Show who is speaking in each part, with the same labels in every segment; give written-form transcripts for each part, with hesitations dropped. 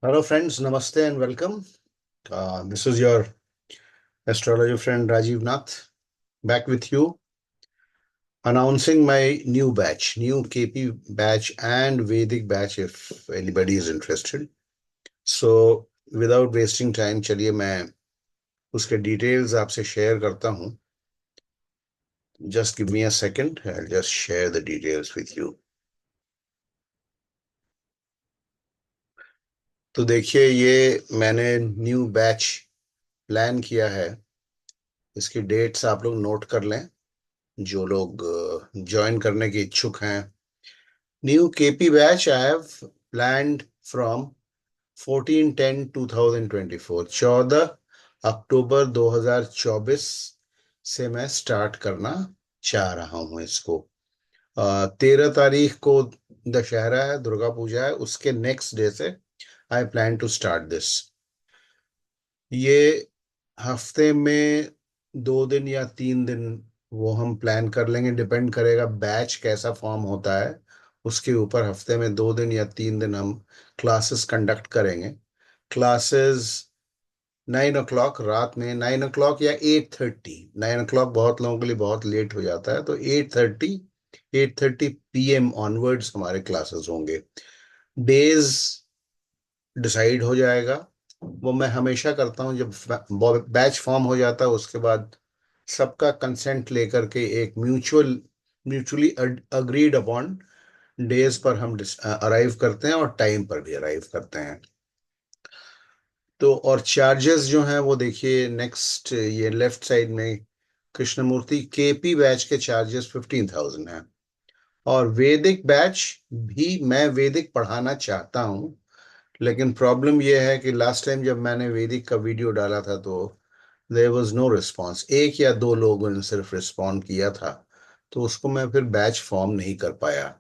Speaker 1: Hello, friends. Namaste and welcome. This is your astrologer friend Rajiv Nath back with you, announcing my new batch, new KP batch and Vedic batch if anybody is interested. So, without wasting time, चलिए मैं उसके details आपसे share करता हूँ. Just give me a second. I'll just share the details with you. तो देखिए ये मैंने न्यू बैच प्लान किया है. इसकी डेट्स आप लोग नोट कर लें जो लोग ज्वाइन करने के इच्छुक हैं. New KP batch I have planned from 14/10/2024. 14 अक्टूबर 2024 से मैं स्टार्ट करना चाह रहा हूँ इसको. 13 तारीख को दशहरा है, दुर्गा पूजा है, उसके नेक्स्ट डे से I plan to start this. ये हफ्ते में 2 दिन या 3 दिन वो हम प्लान कर लेंगे. डिपेंड करेगा बैच कैसा फॉर्म होता है उसके ऊपर. हफ्ते में 2 दिन या 3 दिन हम क्लासेस कंडक्ट करेंगे. क्लासेस 9 o'clock रात में, 9 o'clock या 8:30. 9 o'clock बहुत लोगों के लिए बहुत लेट हो जाता है, तो 8:30 ऑनवर्ड्स हमारे क्लासेस होंगे. डेज डिसाइड हो जाएगा. वो मैं हमेशा करता हूँ जब बैच फॉर्म हो जाता है उसके बाद सबका कंसेंट लेकर के एक म्यूचुअली अग्रीड अपॉन डेज पर हम अराइव करते हैं और टाइम पर भी अराइव करते हैं. तो और चार्जेस जो हैं वो देखिए नेक्स्ट ये लेफ्ट साइड में कृष्णमूर्ति केपी बैच के चार्जेस 15,000 हैं. और वैदिक बैच भी मैं वैदिक पढ़ाना चाहता हूँ, लेकिन प्रॉब्लम यह है कि लास्ट टाइम जब मैंने वैदिक का वीडियो डाला था तो देयर वाज नो रिस्पांस. एक या दो लोगों ने सिर्फ रिस्पॉन्ड किया था, तो उसको मैं फिर बैच फॉर्म नहीं कर पाया.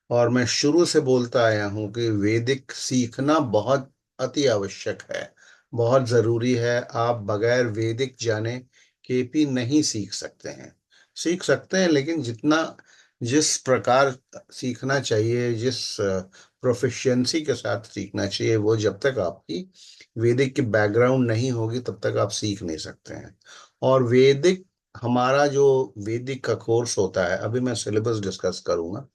Speaker 1: और मैं शुरू से बोलता आया हूं कि वैदिक सीखना बहुत अति आवश्यक है, बहुत जरूरी है. आप बगैर वैदिक जाने केपी नहीं सीख सकते हैं. सीख सकते हैं लेकिन जितना, जिस प्रकार सीखना चाहिए, जिस प्रोफिशिएंसी के साथ सीखना चाहिए, वो जब तक आपकी वैदिक की बैकग्राउंड नहीं होगी तब तक आप सीख नहीं सकते हैं. और वैदिक, हमारा जो वैदिक का कोर्स होता है, अभी मैं सिलेबस डिस्कस करूंगा.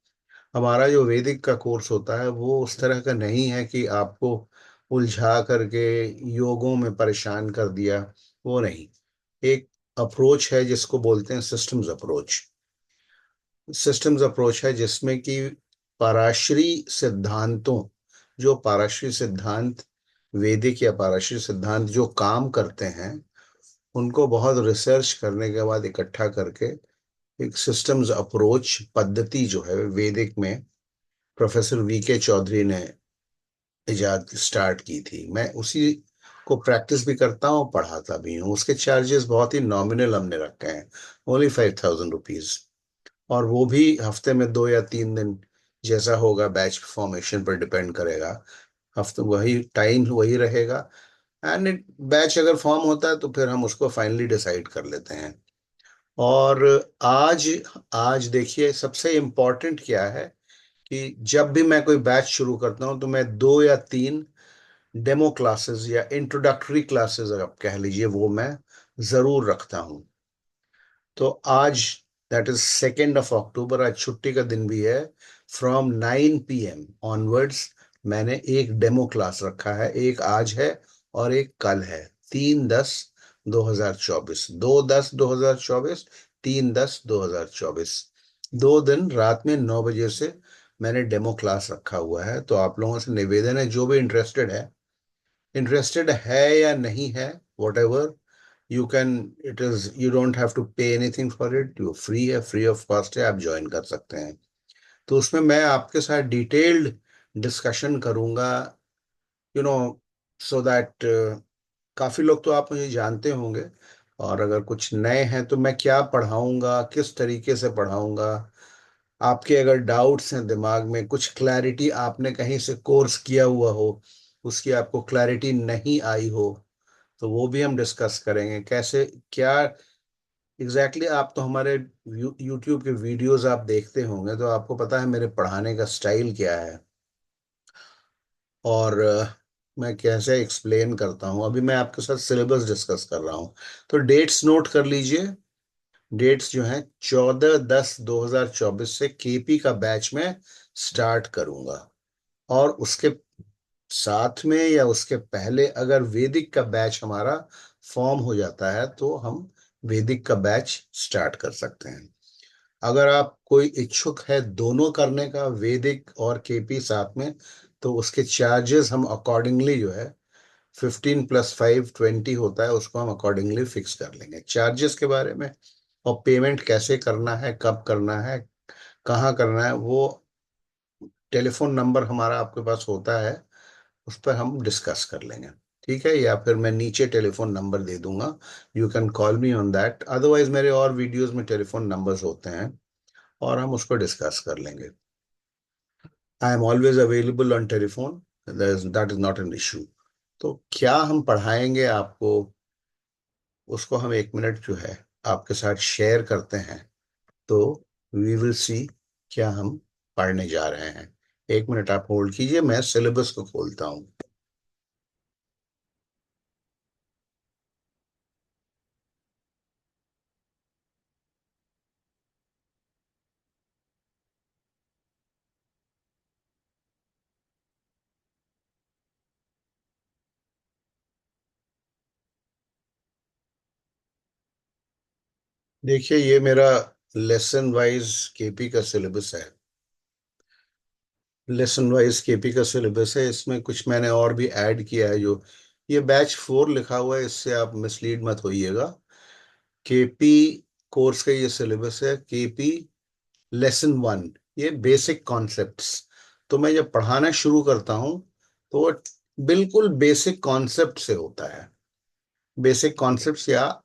Speaker 1: हमारा जो वैदिक का कोर्स होता है वो उस तरह का नहीं है कि आपको उलझा करके योगों में परेशान कर दिया. वो नहीं. एक अप्रोच है जिसको बोलते हैं सिस्टम्स अप्रोच. सिस्टम्स अप्रोच है जिसमें कि पराशरी सिद्धांतों, जो पराशरी सिद्धांत, वैदिक या पराशरी सिद्धांत जो काम करते हैं, उनको बहुत रिसर्च करने के बाद इकट्ठा करके एक सिस्टम्स अप्रोच पद्धति जो है वैदिक में प्रोफेसर V.K. चौधरी ने इजाद स्टार्ट की थी. मैं उसी को प्रैक्टिस भी करता हूँ, पढ़ाता भी हूँ. उसके चार्जेस बहुत ही नॉमिनल हमने रखे हैं, ओनली 5,000 रुपीज. और वो भी हफ्ते में 2 या 3 दिन, जैसा होगा बैच फॉर्मेशन पर डिपेंड करेगा. हफ्ते वही टाइम वही रहेगा. एंड बैच अगर फॉर्म होता है तो फिर हम उसको फाइनली डिसाइड कर लेते हैं. और आज आज देखिए सबसे इम्पोर्टेंट क्या है कि जब भी मैं कोई बैच शुरू करता हूं तो मैं 2 या 3 डेमो क्लासेस या इंट्रोडक्टरी क्लासेस आप कह लीजिए वो मैं जरूर रखता हूं. तो आज, दैट इज 2 अक्टूबर, आज छुट्टी का दिन भी है. फ्रॉम 9 PM ऑनवर्ड्स मैंने एक डेमो क्लास रखा है. एक आज है और एक कल है. 3/10/2024, 2/10/2024, 3/10/2024. 2 दिन रात में 9 बजे से मैंने डेमो क्लास रखा हुआ है. तो आप लोगों से निवेदन है, जो भी इंटरेस्टेड है या नहीं है, whatever, you can, it is, you don't have to pay anything for it. You free है, फ्री ऑफ कॉस्ट है, आप ज्वाइन कर सकते हैं. तो उसमें मैं आपके साथ डिटेल्ड डिस्कशन करूंगा, यू नो, सो दैट, काफी लोग तो आप मुझे जानते होंगे, और अगर कुछ नए हैं तो मैं क्या पढ़ाऊंगा, किस तरीके से पढ़ाऊंगा. आपके अगर डाउट्स हैं दिमाग में, कुछ क्लैरिटी, आपने कहीं से कोर्स किया हुआ हो, उसकी आपको क्लैरिटी नहीं आई हो, तो वो भी हम डिस्कस करेंगे. कैसे, क्या एग्जैक्टली आप तो हमारे यूट्यूब के वीडियोस आप देखते होंगे, तो आपको पता है मेरे पढ़ाने का स्टाइल क्या है. और मैं कैसे एक्सप्लेन करता हूँ, अभी मैं आपके साथ सिलेबस डिस्कस कर रहा हूँ। तो डेट्स नोट कर लीजिए। डेट्स जो हैं, 14/10/2024 से केपी का बैच में स्टार्ट करूंगा। और उसके साथ में या उसके पहले अगर वैदिक का बैच हमारा फॉर्म हो जाता है तो हम वैदिक का बैच स्टार्ट कर सकते हैं। अगर आप कोई इच्छुक है दोनों करने का, वैदिक और केपी साथ में, तो उसके चार्जेस हम अकॉर्डिंगली जो है 15 + 5 20 होता है, उसको हम अकॉर्डिंगली फिक्स कर लेंगे चार्जेस के बारे में। और पेमेंट कैसे करना है, कब करना है, कहाँ करना है, वो टेलीफोन नंबर हमारा आपके पास होता है, उस पर हम डिस्कस कर लेंगे। ठीक है, या फिर मैं नीचे टेलीफोन नंबर दे दूंगा, you can call me on that. Otherwise मेरे और वीडियोस में टेलीफोन नंबर्स होते हैं और हम उसको डिस्कस कर लेंगे। I am always available on telephone, that is not an issue. तो क्या हम पढ़ाएंगे आपको, उसको हम 1 मिनट जो है आपके साथ शेयर करते हैं। तो वी विल सी क्या हम पढ़ने जा रहे हैं। 1 मिनट आप होल्ड कीजिए, मैं सिलेबस को खोलता हूँ। देखिए, ये मेरा लेसन वाइज केपी का सिलेबस है। लेसन वाइज केपी का सिलेबस है, इसमें कुछ मैंने और भी ऐड किया है। जो ये बैच 4 लिखा हुआ है, इससे आप मिसलीड मत होइएगा। केपी कोर्स का ये सिलेबस है, केपी लेसन 1, ये बेसिक कॉन्सेप्ट्स। तो मैं जब पढ़ाना शुरू करता हूँ तो वो बिल्कुल बेसिक कॉन्सेप्ट से होता है। बेसिक कॉन्सेप्ट्स, या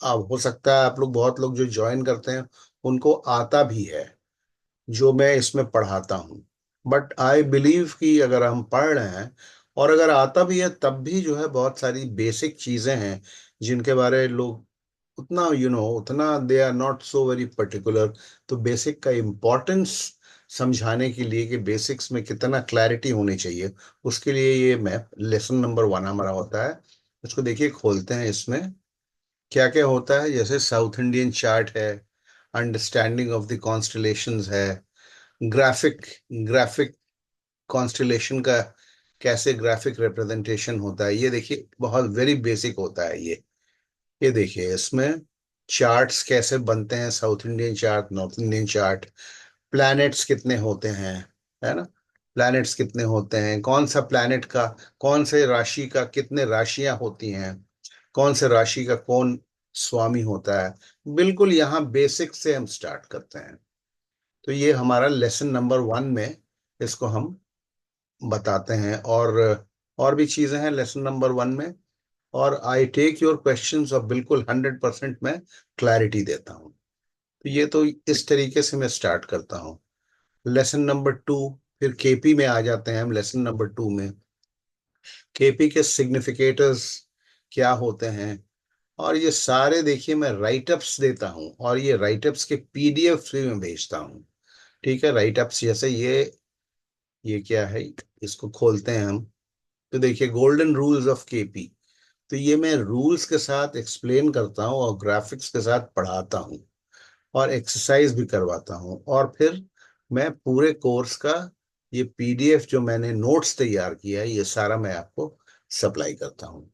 Speaker 1: अब हो सकता है आप लोग, बहुत लोग जो ज्वाइन करते हैं उनको आता भी है जो मैं इसमें पढ़ाता हूँ। बट आई बिलीव कि अगर हम पढ़ रहे हैं और अगर आता भी है तब भी जो है बहुत सारी बेसिक चीजें हैं जिनके बारे लोग उतना उतना they are not so very particular. तो बेसिक का इम्पोर्टेंस समझाने के लिए कि बेसिक्स में कितना क्लैरिटी होनी चाहिए, उसके लिए ये मैप लेसन नंबर 1 हमारा होता है। इसको देखिए, खोलते हैं। इसमें क्या क्या होता है, जैसे साउथ इंडियन चार्ट है, अंडरस्टैंडिंग ऑफ द कॉन्स्टलेशंस है, ग्राफिक ग्राफिक कॉन्स्टलेशन का कैसे ग्राफिक रिप्रेजेंटेशन होता है, ये देखिए बहुत वेरी बेसिक होता है ये देखिए इसमें चार्ट्स कैसे बनते हैं, south Indian chart, north Indian chart, planets कितने होते हैं, है ना। प्लैनेट्स कितने होते हैं, कौन सा प्लैनेट का, कौन से राशि का कितने राशियां होती हैं, कौन से राशि का कौन स्वामी होता है। बिल्कुल यहाँ बेसिक से हम स्टार्ट करते हैं। तो ये हमारा लेसन नंबर 1 में इसको हम बताते हैं। और भी चीजें हैं लेसन नंबर 1 में। और आई टेक योर क्वेश्चंस और बिल्कुल 100% मैं क्लैरिटी देता हूँ। तो ये तो इस तरीके से मैं स्टार्ट करता हूँ। लेसन नंबर 2, फिर केपी में आ जाते हैं हम। लेसन नंबर 2 में केपी के सिग्निफिकेटर्स क्या होते हैं, और ये सारे देखिए मैं राइटअप्स देता हूँ, और ये राइटअप्स के पीडीएफ भी मैं भेजता हूँ। ठीक है, राइटअप्स जैसे ये क्या है, इसको खोलते हैं हम। तो देखिए, गोल्डन रूल्स ऑफ केपी। तो ये मैं रूल्स के साथ एक्सप्लेन करता हूँ और ग्राफिक्स के साथ पढ़ाता हूँ और एक्सरसाइज भी करवाता हूँ। और फिर मैं पूरे कोर्स का ये पीडीएफ जो मैंने नोट्स तैयार किया है, ये सारा मैं आपको सप्लाई करता हूँ।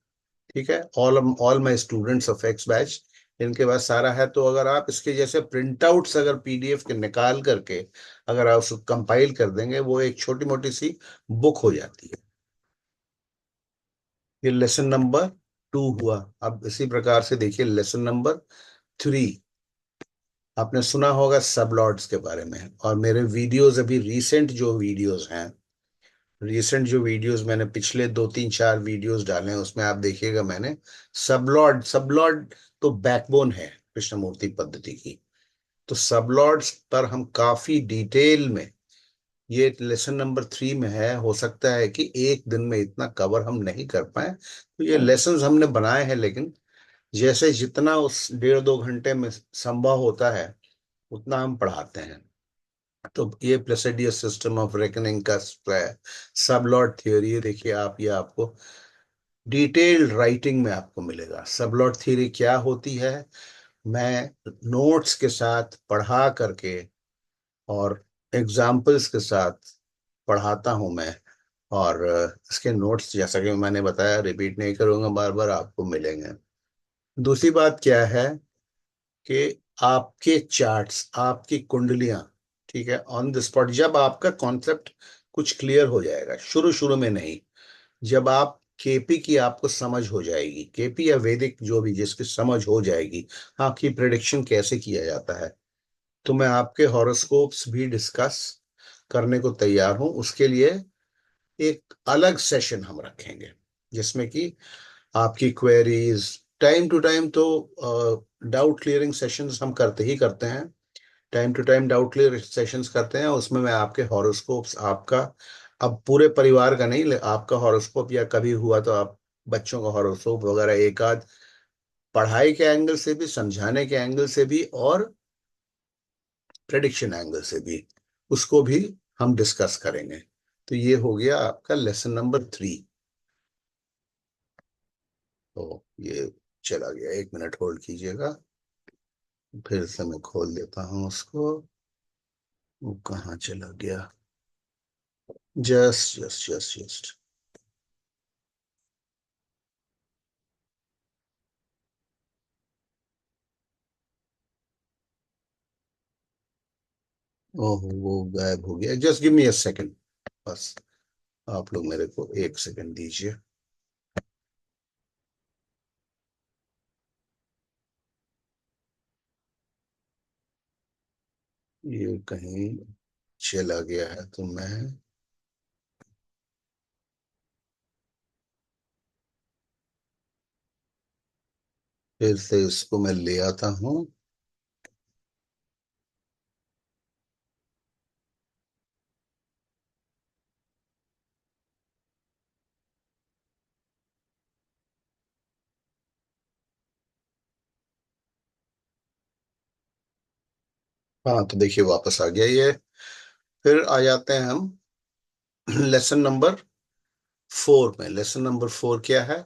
Speaker 1: ठीक है, all all my students of x batch, इनके पास सारा है। तो अगर आप इसके जैसे प्रिंट आउट्स अगर पीडीएफ के निकाल करके अगर आप उसको कंपाइल कर देंगे, वो एक छोटी मोटी सी बुक हो जाती है। ये लेसन नंबर 2 हुआ। अब इसी प्रकार से देखिए लेसन नंबर 3। आपने सुना होगा सबलॉर्ड्स के बारे में, और मेरे वीडियोस अभी रीसेंट जो वीडियोस मैंने पिछले 2 3 4 वीडियोस डाले हैं, उसमें आप देखिएगा मैंने सबलॉर्ड सबलॉर्ड तो बैकबोन है कृष्णमूर्ति पद्धति की। तो सबलॉर्ड्स पर हम काफी डिटेल में, ये लेसन नंबर 3 में है। हो सकता है कि एक दिन में इतना कवर हम नहीं कर पाए, तो ये लेसन्स हमने बनाए हैं, लेकिन जैसे जितना उस 1.5 2 घंटे में संभव होता है उतना हम पढ़ाते हैं। तो ये प्लेसिडियस सिस्टम ऑफ रेकनिंग का सब लॉट थियोरी, देखिए आप, ये आपको डिटेल्ड राइटिंग में आपको मिलेगा। सब लॉट थियोरी क्या होती है, मैं नोट्स के साथ पढ़ा करके और एग्जाम्पल्स के साथ पढ़ाता हूं मैं। और इसके नोट्स, जैसा कि मैंने बताया, रिपीट नहीं करूंगा, बार बार आपको मिलेंगे। दूसरी बात क्या है कि आपके चार्ट्स, आपकी कुंडलियां, ठीक है, ऑन द स्पॉट, जब आपका कॉन्सेप्ट कुछ क्लियर हो जाएगा, शुरू शुरू में नहीं, जब आप केपी की आपको समझ हो जाएगी, केपी या वैदिक जो भी, जिसकी समझ हो जाएगी, आपकी प्रिडिक्शन कैसे किया जाता है, तो मैं आपके हॉरोस्कोप्स भी डिस्कस करने को तैयार हूं। उसके लिए एक अलग सेशन हम रखेंगे, जिसमें कि आपकी क्वेरीज, टाइम टू टाइम तो डाउट क्लियरिंग सेशंस हम करते ही करते हैं, time to time doubt clear sessions करते हैं। उसमें मैं आपके हॉरोस्कोप्स, आपका, अब पूरे परिवार का नहीं, आपका हॉरोस्कोप, या कभी हुआ तो आप बच्चों का हॉरोस्कोप वगैरह, एक आध पढ़ाई के एंगल से भी, समझाने के एंगल से भी, और प्रेडिक्शन एंगल से भी, उसको भी हम डिस्कस करेंगे। तो ये हो गया आपका लेसन नंबर 3। तो ये चला गया, 1 मिनट होल्ड कीजिएगा, फिर से मैं खोल देता हूँ उसको। वो कहाँ चला गया? Just just just just. Oh, वो गायब हो गया। Just give me a second, बस आप लोग मेरे को 1 सेकंड दीजिए। ये कहीं चला गया है, तो मैं फिर से इसको मैं ले आता हूँ। हाँ, तो देखिए वापस आ गया ये। फिर आ जाते हैं हम लेसन नंबर 4 में। लेसन नंबर 4 क्या है?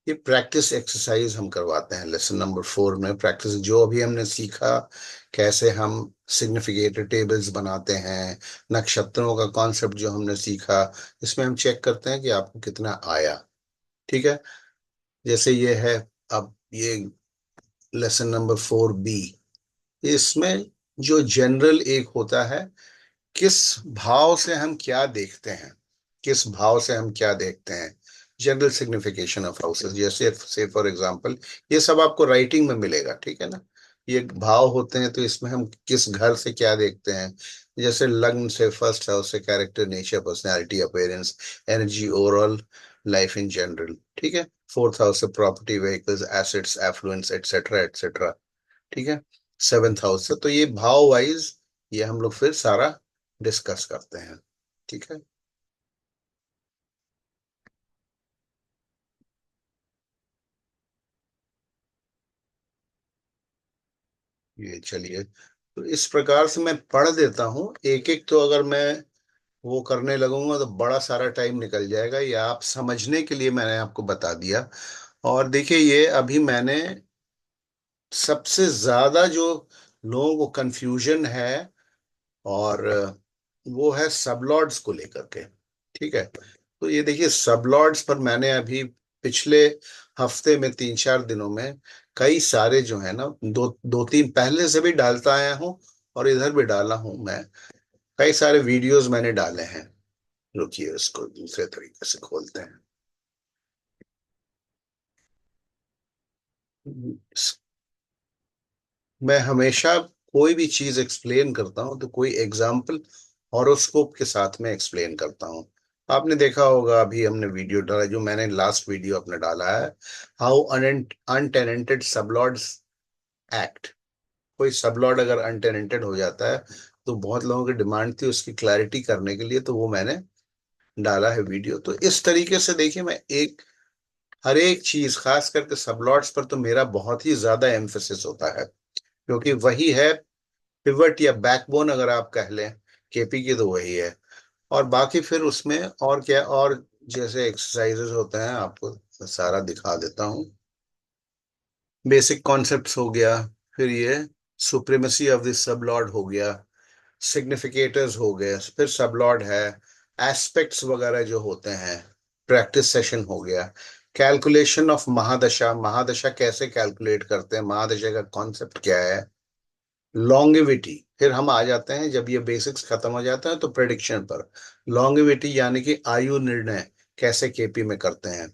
Speaker 1: ये प्रैक्टिस एक्सरसाइज हम करवाते हैं। लेसन नंबर 4 में प्रैक्टिस, जो अभी हमने सीखा, कैसे हम सिग्निफिकेटर टेबल्स बनाते हैं, नक्षत्रों का कॉन्सेप्ट जो हमने सीखा, इसमें हम चेक करते हैं कि आपको कितना आया। ठीक है, जैसे ये है, अब ये लेसन नंबर 4B, इसमें जो जनरल एक होता है, किस भाव से हम क्या देखते हैं, किस भाव से हम क्या देखते हैं, जनरल सिग्निफिकेशन ऑफ हाउसेस। जैसे से फॉर एग्जांपल, ये सब आपको राइटिंग में मिलेगा, ठीक है ना। ये भाव होते हैं, तो इसमें हम किस घर से क्या देखते हैं। जैसे लग्न से, फर्स्ट हाउस से character, nature, personality, appearance, energy, overall life in general, ठीक है। फोर्थ हाउस से property, vehicles, assets, affluence, etcetera etcetera, ठीक है। सेवेंथ हाउस से, तो ये भाव वाइज ये हम लोग फिर सारा डिस्कस करते हैं, ठीक है। ये चलिए, तो इस प्रकार से मैं पढ़ देता हूँ एक एक। तो अगर मैं वो करने लगूंगा तो बड़ा सारा टाइम निकल जाएगा। ये आप समझने के लिए मैंने आपको बता दिया। और देखिए, ये अभी मैंने सबसे ज्यादा जो लोगों को कंफ्यूजन है, और वो है सबलॉर्ड्स को लेकर के, ठीक है। तो ये देखिए, सबलॉर्ड्स पर मैंने अभी पिछले हफ्ते में, 3-4 दिनों में, कई सारे जो है ना, दो दो तीन पहले से भी डालता आया हूँ, और इधर भी डाला हूँ मैं। कई सारे वीडियोस मैंने डाले हैं। रुकिए, इसको दूसरे तरीके से खोलते हैं। मैं हमेशा कोई भी चीज एक्सप्लेन करता हूँ तो कोई एग्जाम्पल हॉरोस्कोप के साथ में एक्सप्लेन करता हूँ। आपने देखा होगा, अभी हमने वीडियो डाला, जो मैंने लास्ट वीडियो अपने डाला है, हाउ अनटेनेंटेड सबलॉर्ड्स एक्ट। कोई सबलॉर्ड अगर अनटेनेंटेड हो जाता है, तो बहुत लोगों की डिमांड थी उसकी क्लैरिटी करने के लिए, तो वो मैंने डाला है वीडियो। तो इस तरीके से देखिए, मैं एक हर एक चीज, खास करके सबलॉर्ड्स पर तो मेरा बहुत ही ज्यादा एम्फेसिस होता है, क्योंकि वही है पिवट या बैकबोन, अगर आप कह लें, केपी की तो वही है। और बाकी फिर उसमें और क्या, और जैसे एक्सरसाइजेस होते हैं आपको सारा दिखा देता हूँ। बेसिक कॉन्सेप्ट्स हो गया, फिर ये सुप्रीमेसी ऑफ द सबलॉर्ड हो गया, सिग्निफिकेटर्स हो गए, फिर सबलॉर्ड है, एस्पेक्ट्स वगैरह जो होते हैं, प्रैक्टिस सेशन हो गया, कैलकुलेशन ऑफ महादशा, महादशा कैसे कैलकुलेट करते हैं, महादशा का कॉन्सेप्ट क्या है, लॉन्गेविटी। फिर हम आ जाते हैं, जब ये बेसिक्स खत्म हो जाते हैं तो प्रेडिक्शन पर। लॉन्गेविटी यानी कि आयु निर्णय कैसे केपी में करते हैं।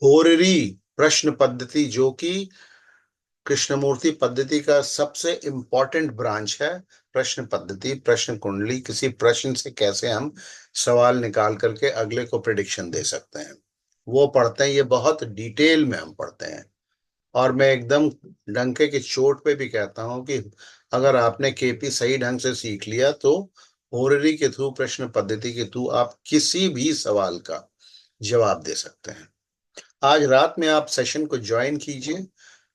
Speaker 1: होररी प्रश्न पद्धति, जो कि कृष्णमूर्ति पद्धति का सबसे इंपॉर्टेंट ब्रांच है। प्रश्न पद्धति, प्रश्न कुंडली, किसी प्रश्न से कैसे हम सवाल निकाल करके अगले को प्रिडिक्शन दे सकते हैं, वो पढ़ते हैं। ये बहुत डिटेल में हम पढ़ते हैं। और मैं एकदम डंके की चोट पे भी कहता हूं कि अगर आपने केपी सही ढंग से सीख लिया तो होररी के थ्रू, प्रश्न पद्धति के थ्रू आप किसी भी सवाल का जवाब दे सकते हैं। आज रात में आप सेशन को ज्वाइन कीजिए,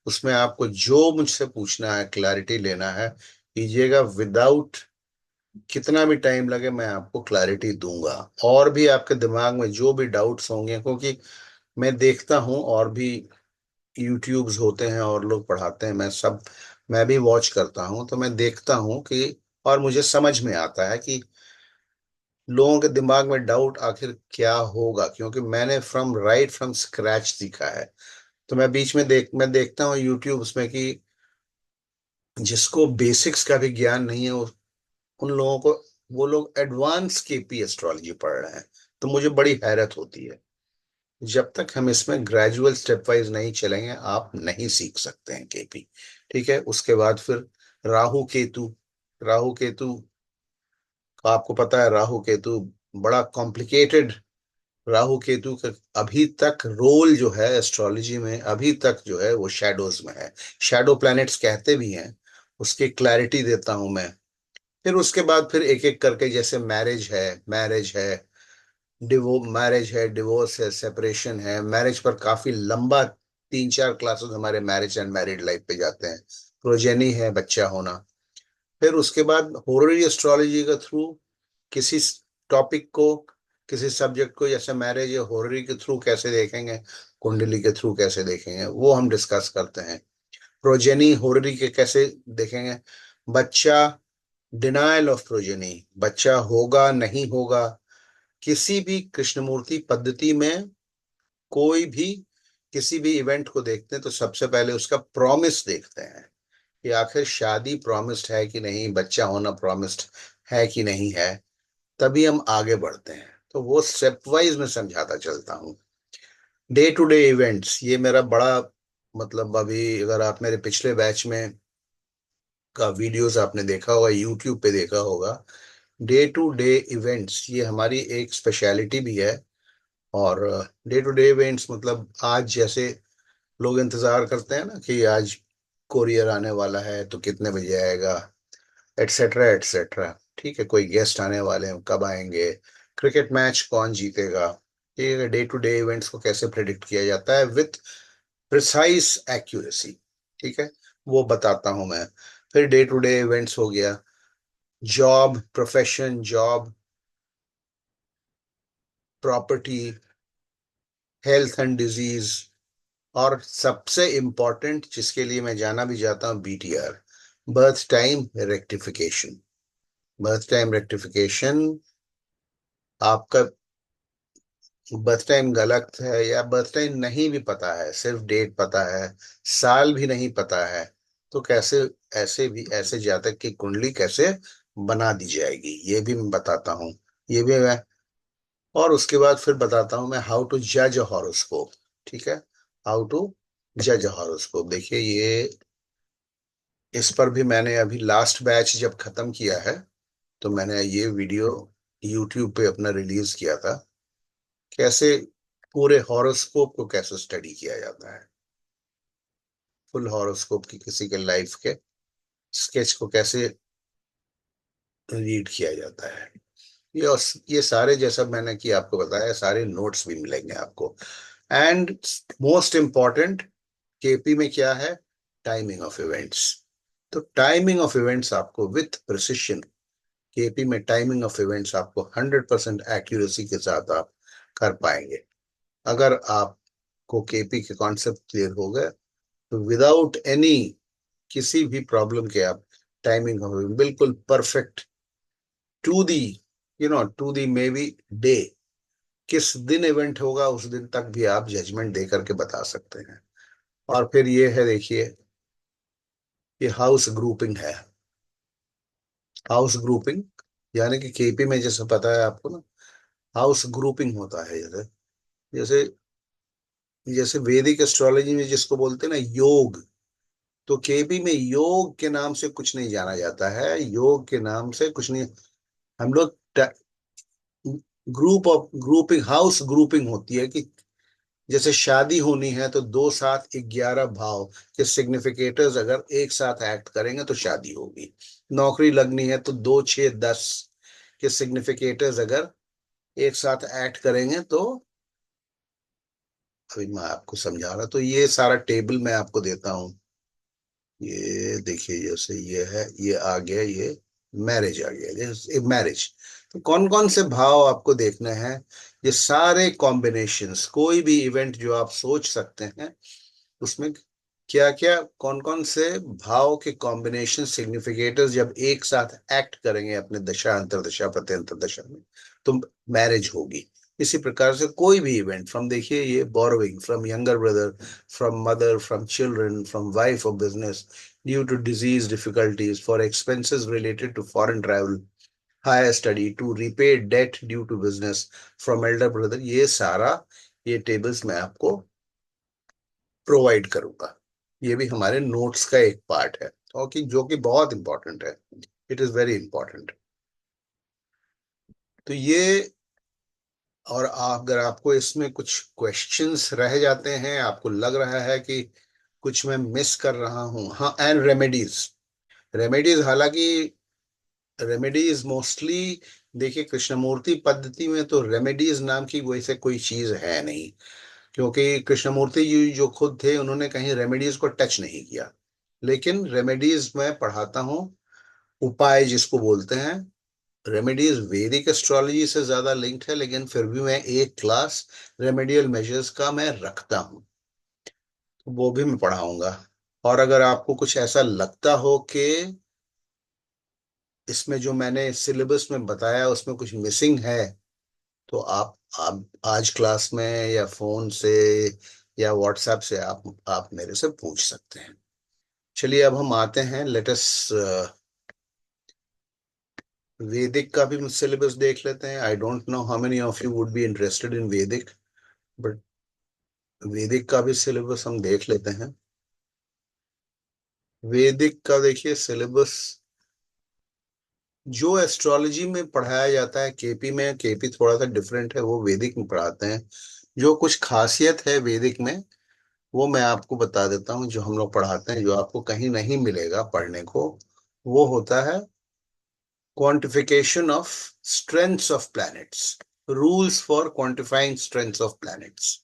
Speaker 1: उसमें आपको जो मुझसे पूछना है, क्लैरिटी लेना है, कीजिएगा। विदाउट कितना भी टाइम लगे मैं आपको क्लैरिटी दूंगा। और भी आपके दिमाग में जो भी डाउट्स होंगे, क्योंकि मैं देखता हूँ और भी यूट्यूब्स होते हैं और लोग पढ़ाते हैं, मैं भी वॉच करता हूँ, तो मैं देखता हूँ कि, और मुझे समझ में आता है कि लोगों के दिमाग में डाउट आखिर क्या होगा, क्योंकि मैंने फ्रॉम स्क्रैच सीखा है। तो मैं देखता हूँ यूट्यूब उसमें कि जिसको बेसिक्स का भी ज्ञान नहीं है, उन लोगों को, वो लोग एडवांस केपी एस्ट्रोलॉजी पढ़ रहे हैं। तो मुझे बड़ी हैरत होती है। जब तक हम इसमें ग्रेजुअल स्टेप वाइज नहीं चलेंगे, आप नहीं सीख सकते हैं केपी। ठीक है, उसके बाद फिर राहु केतु। राहु केतु, आपको पता है राहु केतु बड़ा कॉम्प्लिकेटेड। राहु केतु का अभी तक रोल जो है एस्ट्रोलॉजी में, अभी तक जो है वो शैडोज में है। शैडो प्लैनेट्स कहते भी हैं, उसकी क्लैरिटी देता हूं मैं। फिर उसके बाद फिर एक एक करके, जैसे मैरिज है, डिवोर्स है, सेपरेशन है। मैरिज पर काफी लंबा 3-4 क्लासेस हमारे मैरिज एंड मैरिड लाइफ पे जाते हैं। प्रोजेनी है, बच्चा होना। फिर उसके बाद होररी एस्ट्रोलॉजी के थ्रू किसी टॉपिक को, किसी सब्जेक्ट को, जैसे मैरिज या होररी के थ्रू कैसे देखेंगे, कुंडली के थ्रू कैसे देखेंगे, वो हम डिस्कस करते हैं। प्रोजेनी होररी के कैसे देखेंगे, बच्चा, डिनायल ऑफ प्रोजेनी, बच्चा होगा नहीं होगा। किसी भी कृष्णमूर्ति पद्धति में कोई भी किसी भी इवेंट को देखते हैं तो सबसे पहले उसका प्रॉमिस देखते हैं कि आखिर शादी प्रॉमिस्ड है कि नहीं, बच्चा होना प्रॉमिस्ड है कि नहीं है। तभी हम आगे बढ़ते हैं। तो वो स्टेप वाइज में समझाता चलता हूँ। डे टू डे इवेंट्स, ये मेरा बड़ा, मतलब अभी अगर आप मेरे पिछले बैच में का वीडियोस आपने देखा होगा, यूट्यूब पे देखा होगा, डे टू डे इवेंट्स ये हमारी एक स्पेशलिटी भी है। और डे टू डे इवेंट्स मतलब आज जैसे लोग इंतजार करते हैं ना कि आज कोरियर आने वाला है तो कितने बजे आएगा, एटसेट्रा एटसेट्रा। ठीक है, कोई गेस्ट आने वाले हैं, कब आएंगे, क्रिकेट मैच कौन जीतेगा, ये डे टू डे इवेंट्स को कैसे प्रेडिक्ट किया जाता है विथ प्रिसाइज एक्यूरेसी। ठीक है, वो बताता हूं मैं। फिर डे टू डे इवेंट्स हो गया, job, profession, job, property, health and disease, और सबसे इंपॉर्टेंट जिसके लिए मैं जाना भी जाता हूँ, BTR, birth time rectification. Birth time rectification, आपका बर्थ टाइम गलत है या बर्थ टाइम नहीं भी पता है, सिर्फ डेट पता है, साल भी नहीं पता है, तो कैसे, ऐसे जातक की कुंडली कैसे बना दी जाएगी, ये भी मैं बताता हूँ। ये भी मैं, और उसके बाद फिर बताता हूँ मैं हाउ टू जज अ हॉरोस्कोप। ठीक है, हाउ टू जज अ हॉरोस्कोप। देखिए ये, इस पर भी मैंने अभी लास्ट बैच जब खत्म किया है तो मैंने ये वीडियो यूट्यूब पे अपना रिलीज किया था, कैसे पूरे हॉरोस्कोप को कैसे स्टडी किया जाता है, फुल हॉरोस्कोप की किसी के लाइफ के स्केच को कैसे रीड किया जाता है। ये ये सारे, जैसा मैंने कि आपको बताया, सारे नोट्स भी मिलेंगे आपको। एंड मोस्ट इम्पॉर्टेंट, केपी में क्या है, टाइमिंग ऑफ इवेंट्स। तो टाइमिंग ऑफ इवेंट्स आपको विथ प्रिसिशन केपी में टाइमिंग ऑफ इवेंट्स आपको 100% एक्यूरेसी के साथ आप कर पाएंगे। अगर आपको केपी के कॉन्सेप्ट क्लियर हो गए तो विदाउट एनी किसी भी प्रॉब्लम के आप टाइमिंग हो बिल्कुल perfect today today maybe day, किस दिन इवेंट होगा उस दिन तक भी आप जजमेंट दे करके बता सकते हैं। और फिर ये है, देखिए, ये हाउस ग्रुपिंग है। हाउस ग्रुपिंग यानी कि केपी में जैसे पता है आपको ना, हाउस ग्रुपिंग होता है। जैसे जैसे जैसे वैदिक एस्ट्रोलॉजी में जिसको बोलते हैं ना योग, तो केपी में योग के नाम से कुछ नहीं जाना जाता है, योग के नाम से कुछ नहीं। हम लोग ग्रुपिंग, हाउस ग्रुपिंग होती है कि जैसे शादी होनी है तो 2 7 11 भाव के सिग्निफिकेटर्स अगर एक साथ एक्ट करेंगे तो शादी होगी। नौकरी लगनी है तो 2 6 10 के सिग्निफिकेटर्स अगर एक साथ एक्ट करेंगे तो, अभी मैं आपको समझा रहा, तो ये सारा टेबल मैं आपको देता हूँ। ये देखिए, जैसे ये है, ये आ गया, ये मैरिज आ गया, ये मैरिज। तो कौन कौन से भाव आपको देखने हैं, ये सारे कॉम्बिनेशंस, कोई भी इवेंट जो आप सोच सकते हैं उसमें क्या क्या कौन कौन से भाव के कॉम्बिनेशन सिग्निफिकेटर्स जब एक साथ एक्ट करेंगे अपने दशा अंतरदशा प्रत्यंतर दशा में तो मैरिज होगी। इसी प्रकार से कोई भी इवेंट, फ्रॉम, देखिए, ये borrowing from younger brother, from mother, from children, from wife of business, due to disease difficulties, for expenses related to foreign travel, higher study, to repay debt due to business from elder brother, ये सारा, ये tables मैं आपको provide करूंगा। ये भी हमारे notes का एक पार्ट है, और कि जो कि बहुत इंपॉर्टेंट है। It is very important. तो ये, और अगर आपको इसमें कुछ क्वेश्चंस रह जाते हैं, आपको लग रहा है कि कुछ मैं मिस कर रहा हूं, हाँ, एंड रेमेडीज। रेमेडीज, हालांकि रेमेडीज मोस्टली, देखिए, कृष्णमूर्ति पद्धति में तो रेमेडीज नाम की वैसे कोई चीज है नहीं, क्योंकि कृष्णमूर्ति जी जो खुद थे उन्होंने कहीं रेमेडीज को टच नहीं किया। लेकिन रेमेडीज मैं पढ़ाता हूँ, उपाय जिसको बोलते हैं। रेमेडीज वैदिक एस्ट्रोलॉजी से ज्यादा लिंक्ड है, लेकिन फिर भी मैं एक क्लास रेमेडियल मेजर्स का मैं रखता हूँ, तो वो भी मैं पढ़ाऊंगा। और अगर आपको कुछ ऐसा लगता हो कि इसमें जो मैंने सिलेबस में बताया उसमें कुछ मिसिंग है, तो आप आज क्लास में या फोन से या व्हाट्सएप से आप मेरे से पूछ सकते हैं। चलिए, अब हम आते हैं, लेटस वैदिक का भी सिलेबस देख लेते हैं। I don't know how many of you would be interested in वैदिक, बट वैदिक का भी सिलेबस हम देख लेते हैं। वैदिक का देखिए सिलेबस, जो एस्ट्रोलॉजी में पढ़ाया जाता है केपी में, केपी थोड़ा सा डिफरेंट है, वो वैदिक में पढ़ाते हैं। जो कुछ खासियत है वैदिक में वो मैं आपको बता देता हूँ, जो हम लोग पढ़ाते हैं, जो आपको कहीं नहीं मिलेगा पढ़ने को, वो होता है quantification of strengths of planets, rules for quantifying strengths of planets.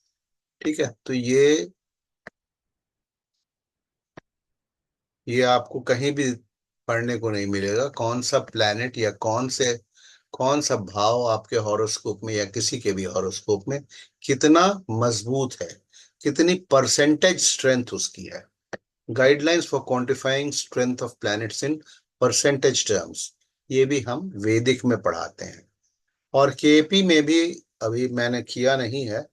Speaker 1: ठीक है, तो ये आपको कहीं भी पढ़ने को नहीं मिलेगा, कौन सा प्लैनेट या कौन सा भाव आपके हॉरोस्कोप में या किसी के भी हॉरोस्कोप में कितना मजबूत है, कितनी परसेंटेज स्ट्रेंथ उसकी है। Guidelines for quantifying strength of planets in percentage terms, ये भी हम वैदिक में पढ़ाते हैं। और केपी में भी अभी मैंने किया नहीं है,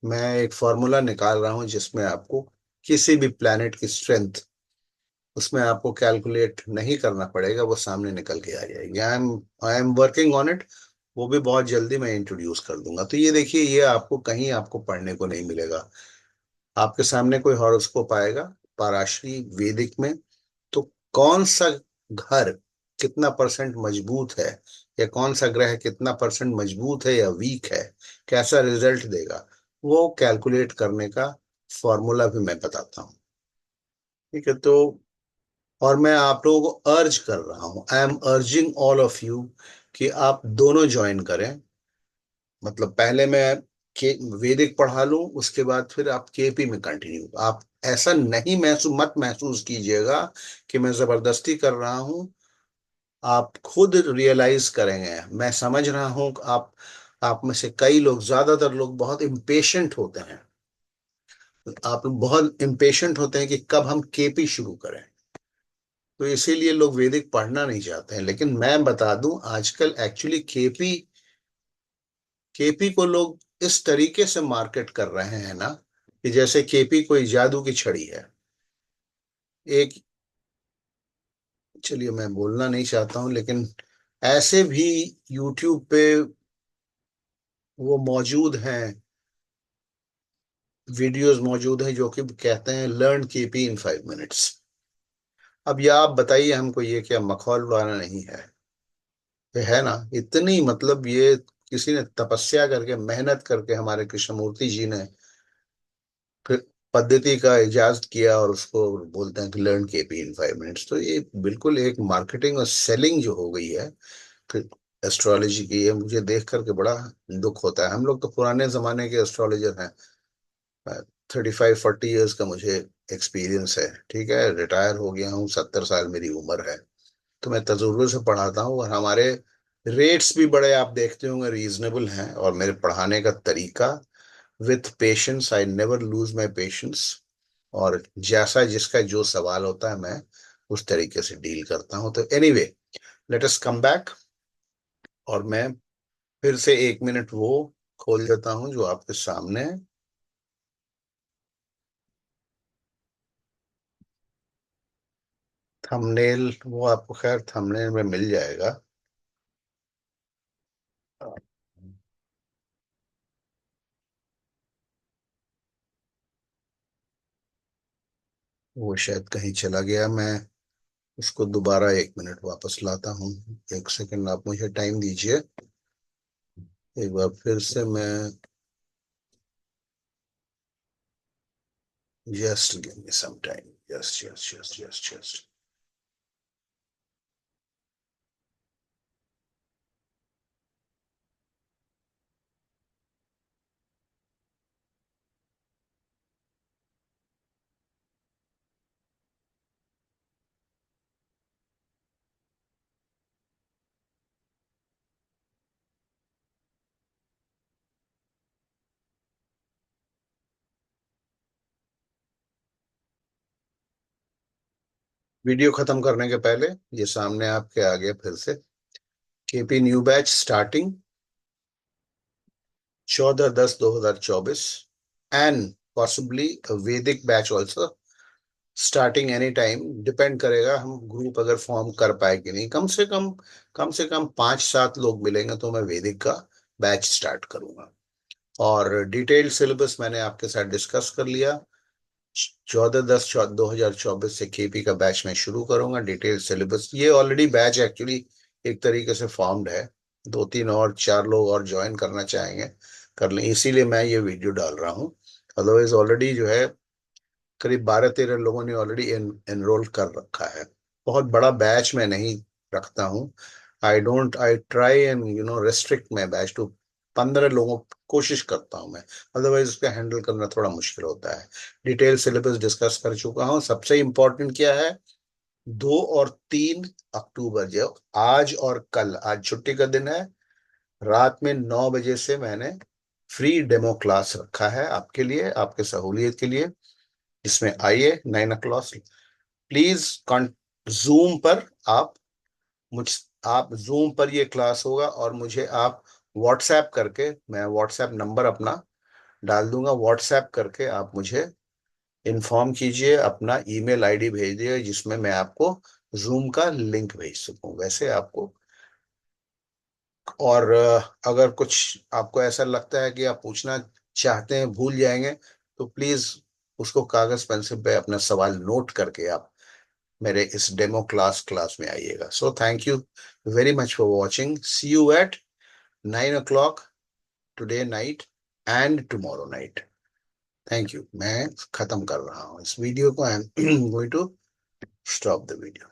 Speaker 1: मैं एक फॉर्मूला निकाल रहा हूं जिसमें आपको किसी भी प्लैनेट की स्ट्रेंथ, उसमें आपको कैलकुलेट नहीं करना पड़ेगा, वो सामने निकल के आ जाएगी। I am working on it. वो भी बहुत जल्दी मैं इंट्रोड्यूस कर दूंगा। तो ये देखिए, ये आपको कहीं आपको पढ़ने को नहीं मिलेगा। आपके सामने कोई हॉरोस्कोप आएगा पराशरी वैदिक में, तो कौन सा घर कितना परसेंट मजबूत है, या कौन सा ग्रह कितना परसेंट मजबूत है या वीक है, कैसा रिजल्ट देगा, वो कैलकुलेट करने का फॉर्मूला भी मैं बताता हूँ। ठीक है, तो और मैं आप लोगों को अर्ज कर रहा हूं, I am urging all of you कि आप दोनों ज्वाइन करें। मतलब पहले मैं के वैदिक पढ़ा लूं, उसके बाद फिर आप केपी में कंटिन्यू। आप ऐसा नहीं मत महसूस कीजिएगा कि मैं जबरदस्ती कर रहा हूं। आप खुद रियलाइज करेंगे। मैं समझ रहा हूं कि आप में से कई लोग, ज्यादातर लोग बहुत इम्पेशेंट होते हैं। आप लोग बहुत इम्पेशेंट होते हैं कि कब हम केपी शुरू करें। तो इसीलिए लोग वैदिक पढ़ना नहीं चाहते हैं। लेकिन मैं बता दूं, आजकल एक्चुअली केपी केपी को लोग इस तरीके से मार्केट कर रहे हैं ना, कि जैसे केपी कोई जादू की छड़ी है। एक, चलिए मैं बोलना नहीं चाहता हूं, लेकिन ऐसे भी यूट्यूब पे वो मौजूद हैं, वीडियोस मौजूद हैं जो कि कहते हैं लर्न केपी इन 5 मिनट्स। अब ये आप बताइए हमको, ये क्या मखौल उड़ाना नहीं है? ये है ना, इतनी मतलब ये किसी ने तपस्या करके, मेहनत करके, हमारे कृष्णमूर्ति जी ने फिर पद्धति का इजाज किया, और उसको बोलते हैं कि लर्न केपी इन 5 मिनट्स। तो ये बिल्कुल एक मार्केटिंग और सेलिंग जो हो गई है एस्ट्रोलॉजी की, ये मुझे देख करके बड़ा दुख होता है। हम लोग तो पुराने जमाने के एस्ट्रोलॉजर हैं। 35-40 ईयर्स का मुझे एक्सपीरियंस है, ठीक है, रिटायर हो गया हूँ, 70 साल मेरी उम्र है। तो मैं तजुर्बे से पढ़ाता हूँ, और हमारे रेट्स भी बड़े, आप देखते होंगे, रीजनेबल हैं। और मेरे पढ़ाने का तरीका, with patience, I never lose my patience. और जैसा जिसका जो सवाल होता है, मैं उस तरीके से डील करता हूँ। तो anyway, let us come back. और मैं फिर से 1 मिनट वो खोल देता हूँ जो आपके सामने है। थंबनेल वो आपको खैर थंबनेल में मिल जाएगा। वो शायद कहीं चला गया, मैं उसको दोबारा 1 मिनट वापस लाता हूँ। 1 सेकंड आप मुझे टाइम दीजिए। एक बार फिर से मैं, just give me some time. Just just just just just. Video खत्म करने के पहले ये सामने आपके आगे फिर से, KP new batch starting 14/10/2024, and possibly Vedic batch also starting any time. Depend करेगा हम ग्रुप अगर फॉर्म कर पाए कि नहीं। कम से कम 5-7 लोग मिलेंगे तो मैं वैदिक का बैच स्टार्ट करूंगा। और डिटेल्ड सिलेबस मैंने आपके साथ डिस्कस कर लिया। 14/10/2024 से केपी का बैच मैं शुरू करूंगा। डिटेल सिलेबस, ये ऑलरेडी बैच एक्चुअली एक तरीके से फॉर्म्ड है। 2-3 और 4 लोग और ज्वाइन करना चाहेंगे कर लें, इसीलिए मैं ये वीडियो डाल रहा हूँ। अदरवाइज ऑलरेडी जो है करीब 12-13 लोगों ने ऑलरेडी एनरोल कर रखा है। बहुत बड़ा बैच मैं नहीं रखता हूँ। I try and restrict my batch to 15 लोगों, कोशिश करता हूँ मैं। अदरवाइज उसका हैंडल करना थोड़ा मुश्किल होता है। डिटेल सिलेबस डिस्कस कर चुका हूँ। सबसे इम्पोर्टेंट क्या है, 2 और 3 अक्टूबर, जो आज और कल, आज छुट्टी का दिन है, रात में 9 बजे से मैंने फ्री डेमो क्लास रखा है आपके लिए, आपके सहूलियत के लिए। इसमें आइए 9 o'clock, प्लीज। जूम पर मुझ आप जूम पर ये क्लास होगा, और मुझे आप व्हाट्सएप करके, मैं व्हाट्सएप नंबर अपना डाल दूंगा, व्हाट्सएप करके आप मुझे इन्फॉर्म कीजिए, अपना ईमेल आईडी भेज दिए, जिसमें मैं आपको जूम का लिंक भेज सकूं। वैसे आपको, और अगर कुछ आपको ऐसा लगता है कि आप पूछना चाहते हैं, भूल जाएंगे, तो प्लीज उसको कागज पेंसिल पे अपना सवाल नोट करके आप मेरे इस डेमो क्लास में आइएगा। So thank you very much for watching. See you at 9 o'clock today night and tomorrow night. Thank you. मैं खत्म कर रहा हूँ इस वीडियो को। I am going to stop the video.